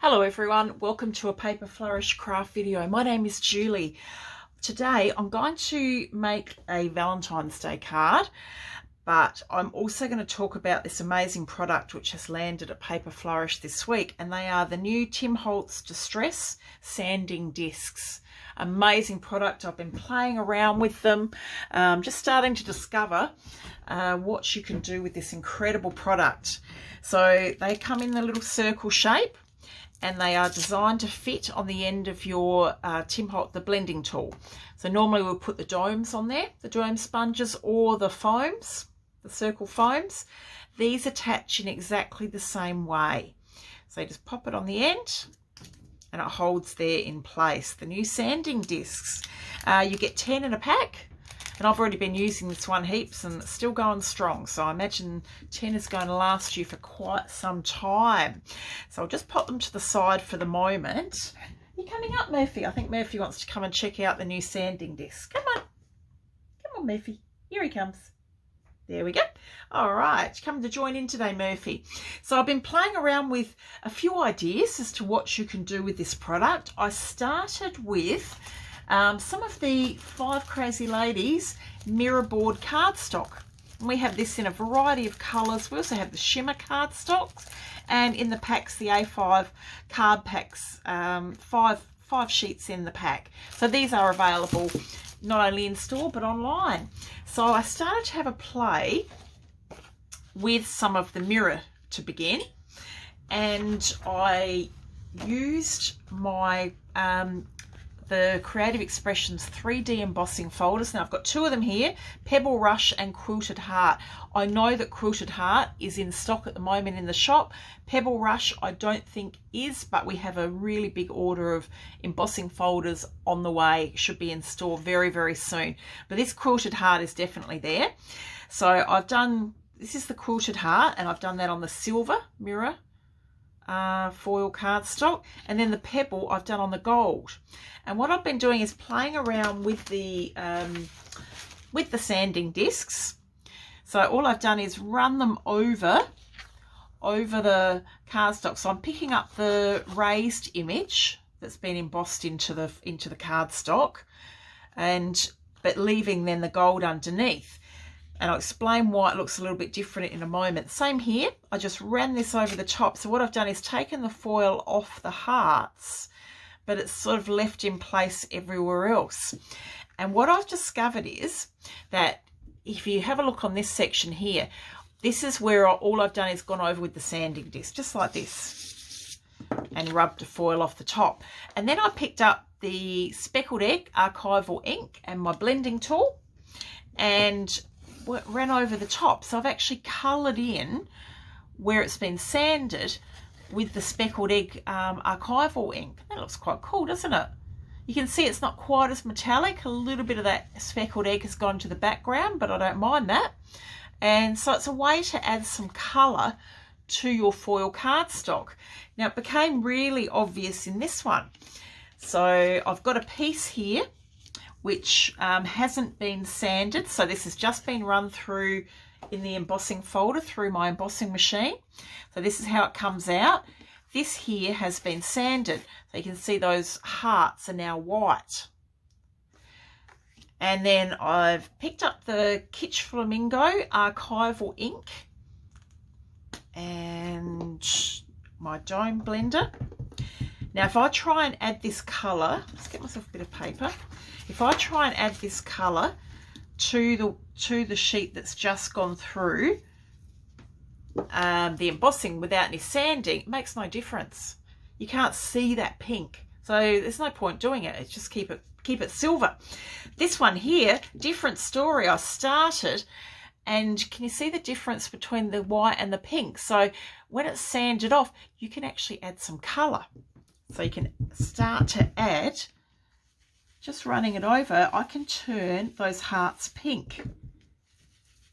Hello everyone, welcome to a Paper Flourish craft video. My name is Julie. Today I'm going to make a Valentine's Day card, but I'm also going to talk about this amazing product which has landed at Paper Flourish this week, and they are the new Tim Holtz Distress Sanding Discs. Amazing product. I've been playing around with them, just starting to discover what you can do with this incredible product. So they come in the little circle shape, and they are designed to fit on the end of your Tim Holtz, the blending tool. So normally we'll put the domes on there, the dome sponges or the foams, the circle foams. These attach in exactly the same way. So you just pop it on the end and it holds there in place. The new sanding discs, you get 10 in a pack. And I've already been using this one heaps and it's still going strong. So I imagine 10 is going to last you for quite some time. So I'll just pop them to the side for the moment. You're coming up, Murphy. I think Murphy wants to come and check out the new sanding disc. Come on. Come on, Murphy. Here he comes. There we go. All right, come to join in today, Murphy. So I've been playing around with a few ideas as to what you can do with this product. I started with some of the Five Crazy Ladies mirror board cardstock. We have this in a variety of colours. We also have the shimmer cardstocks, and in the packs, the A5 card packs, five sheets in the pack. So these are available not only in store but online. So I started to have a play with some of the mirror to begin, and I used my the Creative Expressions 3D embossing folders. Now I've got two of them here, Pebble Rush and Quilted Heart. I know that Quilted Heart is in stock at the moment in the shop. Pebble Rush I don't think is, but we have a really big order of embossing folders on the way. It should be in store very, very soon. But this Quilted Heart is definitely there. So I've done, this is the Quilted Heart, and I've done that on the silver mirror foil cardstock, and then the Pebble I've done on the gold. And what I've been doing is playing around with the sanding discs. So all I've done is run them over the cardstock. So I'm picking up the raised image that's been embossed into the cardstock, but leaving then the gold underneath. And I'll explain why it looks a little bit different in a moment. Same here, I just ran this over the top. So what I've done is taken the foil off the hearts, but it's sort of left in place everywhere else. And what I've discovered is that if you have a look on this section here, this is where all I've done is gone over with the sanding disc, just like this, and rubbed the foil off the top. And then I picked up the Speckled Egg Archival Ink and my blending tool and ran over the top. So I've actually coloured in where it's been sanded with the Speckled Egg Archival ink. That looks quite cool, doesn't it? You can see it's not quite as metallic. A little bit of that Speckled Egg has gone to the background, but I don't mind that. And so it's a way to add some colour to your foil cardstock. Now it became really obvious in this one. So I've got a piece here which hasn't been sanded. So this has just been run through in the embossing folder through my embossing machine. So this is how it comes out. This here has been sanded. So you can see those hearts are now white. And then I've picked up the Kitsch Flamingo Archival ink and my dome blender. Now if I try and add this colour, let's get myself a bit of paper. If I try and add this colour to the sheet that's just gone through the embossing without any sanding, it makes no difference. You can't see that pink, so there's no point doing it. It's just keep it silver. This one here, different story. I started, and can you see the difference between the white and the pink? So when it's sanded off, you can actually add some colour. So you can start to add, just running it over, I can turn those hearts pink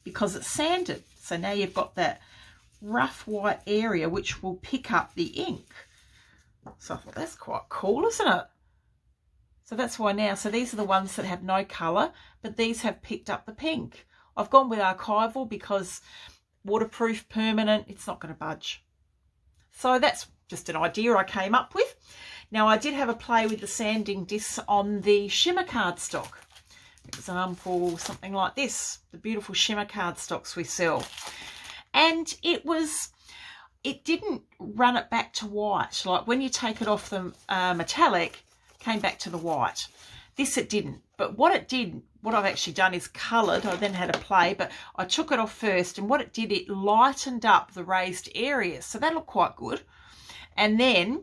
because it's sanded. So now you've got that rough white area which will pick up the ink. So I thought that's quite cool, isn't it? So that's why now, so these are the ones that have no colour, but these have picked up the pink. I've gone with archival because waterproof, permanent, it's not going to budge. So that's just an idea I came up with. Now I did have a play with the sanding discs on the shimmer cardstock. For example, something like this, the beautiful shimmer cardstocks we sell. And it didn't run it back to white. Like when you take it off the metallic, came back to the white. This it didn't. But what it did, what I've actually done is coloured. I then had a play, but I took it off first, and what it did, it lightened up the raised areas. So that looked quite good. And then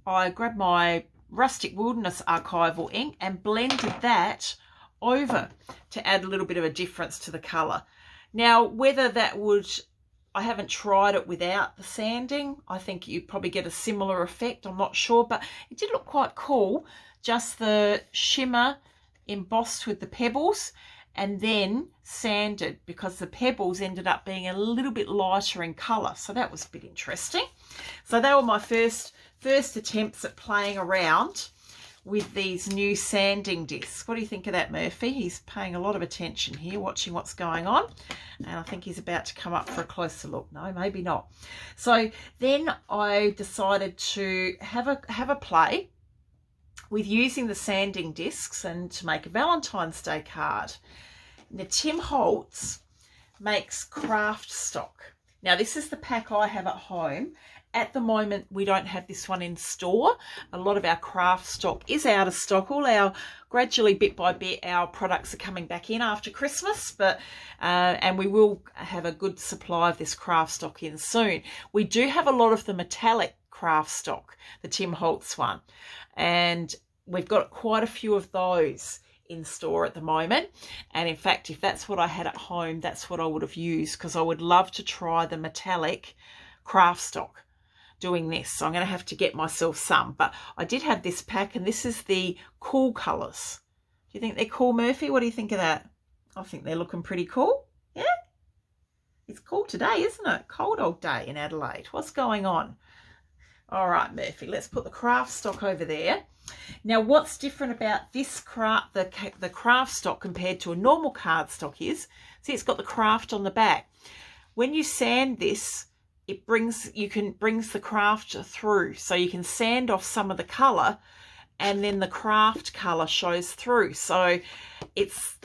I grabbed my Rustic Wilderness Archival ink and blended that over to add a little bit of a difference to the colour. Now, whether that would, I haven't tried it without the sanding. I think you'd probably get a similar effect. I'm not sure, but it did look quite cool. Just the shimmer embossed with the pebbles and then sanded, because the pebbles ended up being a little bit lighter in colour. So that was a bit interesting. So they were my first attempts at playing around with these new sanding discs. What do you think of that, Murphy? He's paying a lot of attention here, watching what's going on. And I think he's about to come up for a closer look. No, maybe not. So then I decided to have a play with using the sanding discs and to make a Valentine's Day card. Now, Tim Holtz makes Kraft stock. Now, this is the pack I have at home. At the moment, we don't have this one in store. A lot of our Kraft stock is out of stock. Gradually, bit by bit, our products are coming back in after Christmas, but and we will have a good supply of this Kraft stock in soon. We do have a lot of the metallic Kraft stock, the Tim Holtz one, and we've got quite a few of those in store at the moment. And in fact, if that's what I had at home, that's what I would have used, because I would love to try the metallic Kraft stock doing this. So I'm going to have to get myself some, but I did have this pack, and this is the cool colours. Do you think they're cool, Murphy? What do you think of that? I think they're looking pretty cool. Yeah, it's cool today, isn't it? Cold old day in Adelaide. What's going on? All right, Murphy, let's put the Kraft stock over there. Now, what's different about this the Kraft stock compared to a normal cardstock is, see, it's got the Kraft on the back. When you sand this, it brings the Kraft through, so you can sand off some of the colour, and then the Kraft colour shows through. So it's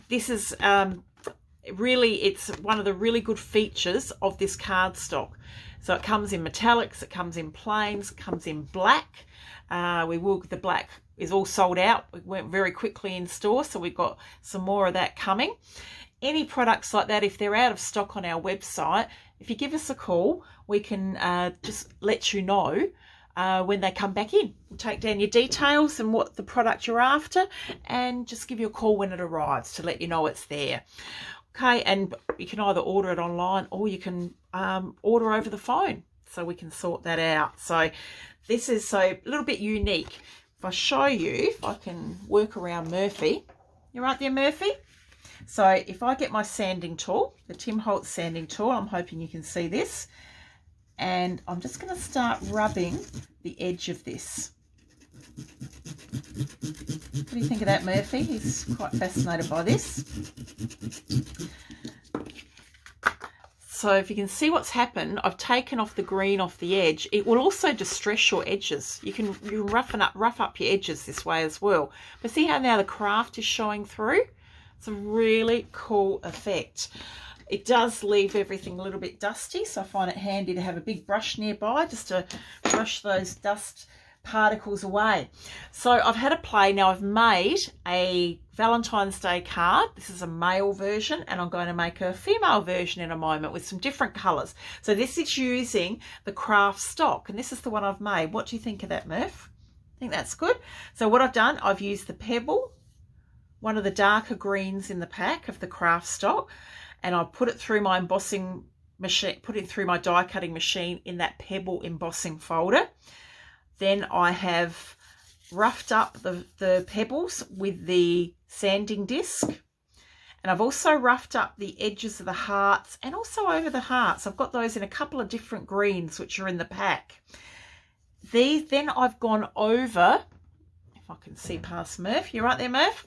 one of the really good features of this cardstock. So it comes in metallics, it comes in plains, it comes in black. The black is all sold out. It went very quickly in store, so we've got some more of that coming. Any products like that, if they're out of stock on our website, if you give us a call, we can just let you know when they come back in. We'll take down your details and what the product you're after, and just give you a call when it arrives to let you know it's there. Okay, and you can either order it online or you can order over the phone, so we can sort that out. So this is a little bit unique. If I show you, if I can work around Murphy, you right there, Murphy? So if I get my sanding tool, the Tim Holtz sanding tool, I'm hoping you can see this, and I'm just going to start rubbing the edge of this. What do you think of that, Murphy? He's quite fascinated by this. So if you can see what's happened, I've taken off the green off the edge. It will also distress your edges. You can rough up your edges this way as well. But see how now the Kraft is showing through? It's a really cool effect. It does leave everything a little bit dusty, so I find it handy to have a big brush nearby just to brush those dust particles away. So I've had a play. Now I've made a Valentine's Day card. This is a male version, and I'm going to make a female version in a moment with some different colours. So this is using the Kraft stock, and this is the one I've made. What do you think of that, Murph? I think that's good. So what I've done, I've used the Pebble, one of the darker greens in the pack of the Kraft stock, and I've put it through my embossing machine, put it through my die cutting machine in that Pebble embossing folder. Then I have roughed up the pebbles with the sanding disc, and I've also roughed up the edges of the hearts and also over the hearts. I've got those in a couple of different greens which are in the pack. Then I've gone over, if I can see past Murph, you're right there, Murph.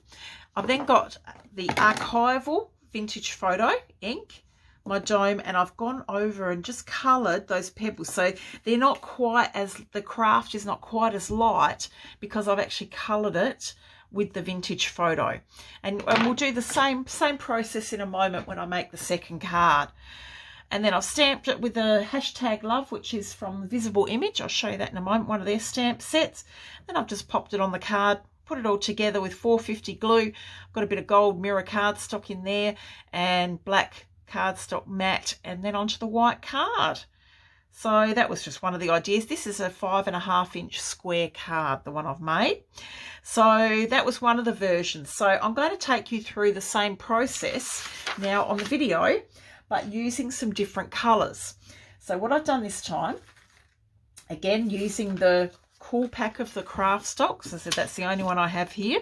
I've then got the Archival Vintage Photo ink, my dome, and I've gone over and just coloured those pebbles. So they're not quite as, the craft is not quite as light because I've actually coloured it with the vintage photo. And we'll do the same process in a moment when I make the second card. And then I've stamped it with the #love, which is from Visible Image. I'll show you that in a moment, one of their stamp sets. Then I've just popped it on the card, put it all together with 450 glue. I've got a bit of gold mirror cardstock in there and black cardstock matte, and then onto the white card. So that was just one of the ideas. This is a 5.5-inch square card, the one I've made. So that was one of the versions. So I'm going to take you through the same process now on the video, but using some different colours. So what I've done this time, again using the cool pack of the Kraft stock, so I said that's the only one I have here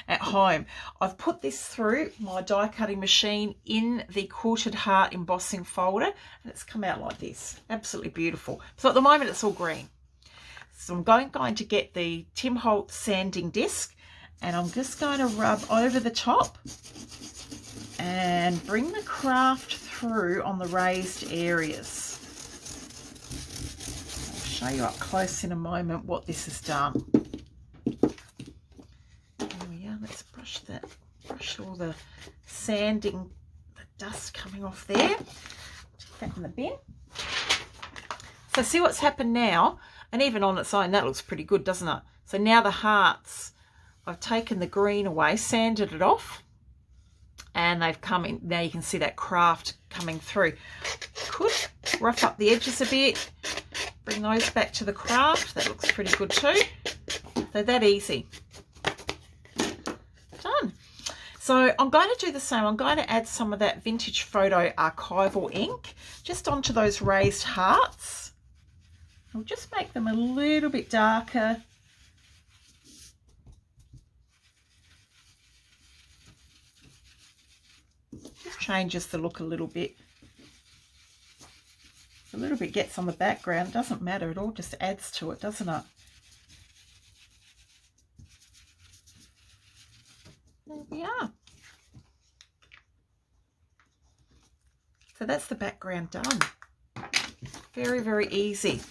at home. I've put this through my die cutting machine in the Quilted Heart embossing folder, and it's come out like this. Absolutely beautiful. So at the moment it's all green. So I'm going to get the Tim Holtz sanding disc, and I'm just going to rub over the top and bring the craft through on the raised areas. I'll show you up close in a moment what this has done. There we are. Let's brush all the sanding, the dust coming off there. Take that in the bin. So see what's happened now, and even on its own that looks pretty good, doesn't it? So now the hearts, I've taken the green away, sanded it off, and they've come in. Now you can see that craft coming through. Could rough up the edges a bit, bring those back to the craft. That looks pretty good too. So that easy. Done. So I'm going to do the same. I'm going to add some of that vintage photo archival ink just onto those raised hearts. I'll just make them a little bit darker. Just changes the look a little bit. A little bit gets on the background, doesn't matter, it all just adds to it, doesn't it? There we are. So that's the background done. Very, very easy.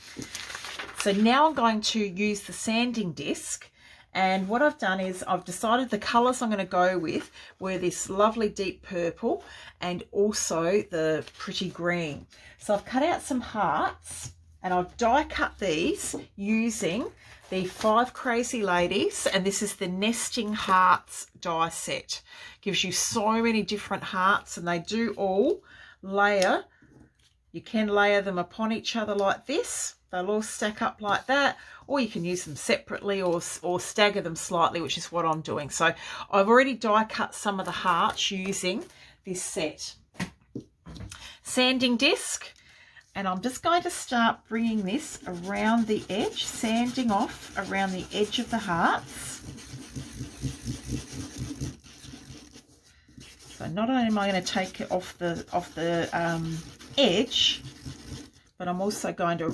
So now I'm going to use the sanding disc, and what I've done is I've decided the colours I'm going to go with were this lovely deep purple and also the pretty green. So I've cut out some hearts and I've die cut these using the 5 Crazy Ladies, and this is the Nesting Hearts die set. Gives you so many different hearts, and they do all layer. You can layer them upon each other like this. They'll all stack up like that, or you can use them separately or stagger them slightly, which is what I'm doing. So I've already die cut some of the hearts using this set. Sanding disc, and I'm just going to start bringing this around the edge, sanding off around the edge of the hearts. So not only am I going to take it off the edge, but I'm also going to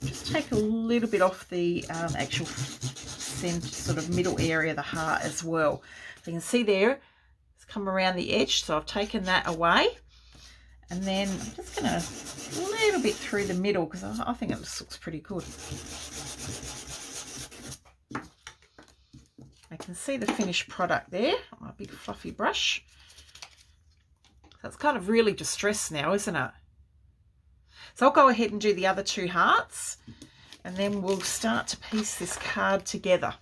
just take a little bit off the actual sort of middle area of the heart as well. So you can see there, it's come around the edge, so I've taken that away. And then I'm just going to a little bit through the middle because I think it looks pretty good. I can see the finished product there on my big fluffy brush. So it's kind of really distressed now, isn't it? So I'll go ahead and do the other 2 hearts, and then we'll start to piece this card together.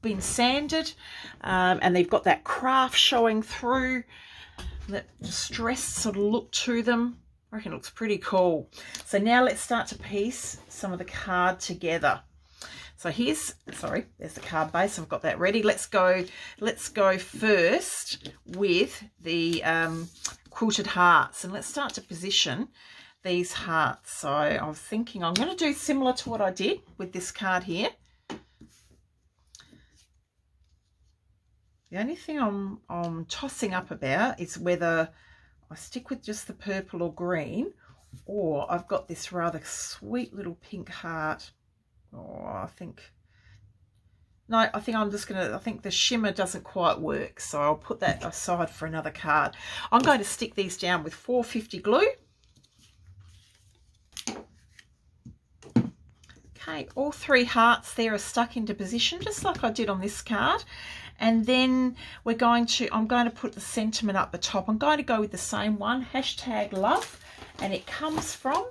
Been sanded, and they've got that craft showing through, that distressed sort of look to them. I reckon it looks pretty cool. So now let's start to piece some of the card together. So here's, sorry, there's the card base. I've got that ready. Let's go first with the quilted hearts, and let's start to position these hearts. So I was thinking I'm going to do similar to what I did with this card here. The only thing I'm tossing up about is whether I stick with just the purple or green, or I've got this rather sweet little pink heart. Oh, I think No, I think I'm just going to, I think the shimmer doesn't quite work, so I'll put that aside for another card. I'm going to stick these down with 450 glue. Okay, all 3 hearts there are stuck into position, just like I did on this card. And then I'm going to put the sentiment up the top. I'm going to go with the same one, #love, and it comes from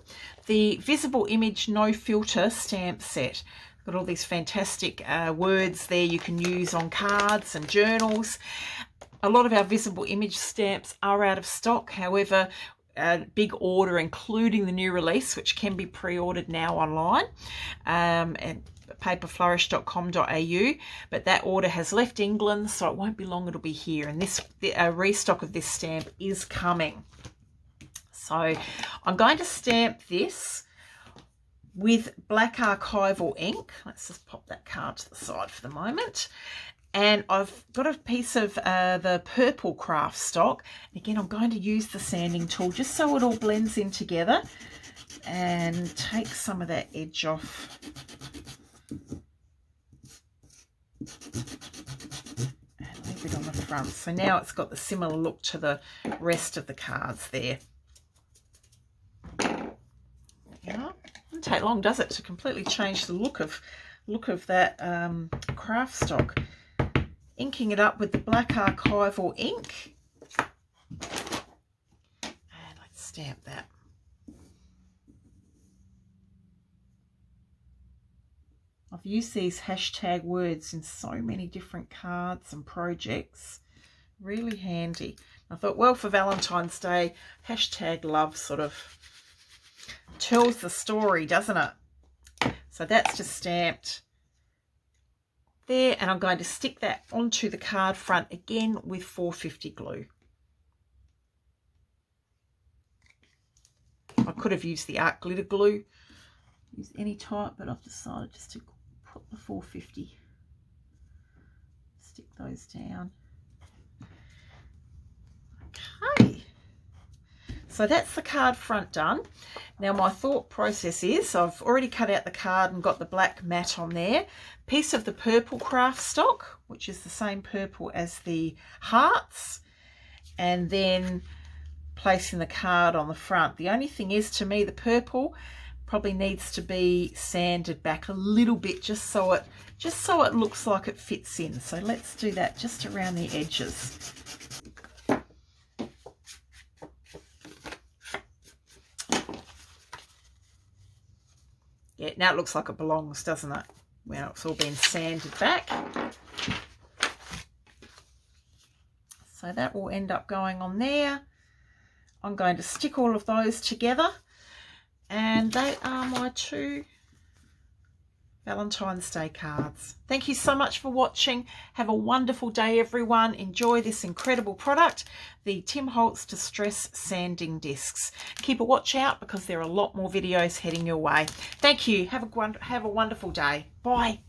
the Visible Image No Filter stamp set. Got all these fantastic words there you can use on cards and journals. A lot of our Visible Image stamps are out of stock. However, a big order, including the new release, which can be pre-ordered now online at paperflourish.com.au, but that order has left England, so it won't be long, it'll be here, and this restock of this stamp is coming. So I'm going to stamp this with black archival ink. Let's just pop that card to the side for the moment. And I've got a piece of the purple Kraft stock. Again, I'm going to use the sanding tool just so it all blends in together, and take some of that edge off. And leave it on the front. So now it's got the similar look to the rest of the cards there. Yeah, doesn't take long, does it, to completely change the look of that Kraft stock. Inking it up with the black archival ink, and let's stamp that. I've used these hashtag words in so many different cards and projects. Really handy. I thought, well, for Valentine's Day, #love sort of tells the story, doesn't it? So that's just stamped there, and I'm going to stick that onto the card front again with 450 glue. I could have used the art glitter glue, use any type, but I've decided just to put the 450. Stick those down. Okay. So that's the card front done. Now my thought process is, I've already cut out the card and got the black mat on there. Piece of the purple Kraft stock, which is the same purple as the hearts, and then placing the card on the front. The only thing is, to me, the purple probably needs to be sanded back a little bit, just so it looks like it fits in. So let's do that just around the edges. Yeah, now it looks like it belongs, doesn't it? Well, it's all been sanded back. So that will end up going on there. I'm going to stick all of those together, and they are my 2 Valentine's Day cards. Thank you so much for watching. Have a wonderful day, everyone. Enjoy this incredible product, the Tim Holtz Distress Sanding Discs. Keep a watch out, because there are a lot more videos heading your way. Thank you. Have a wonderful day. Bye.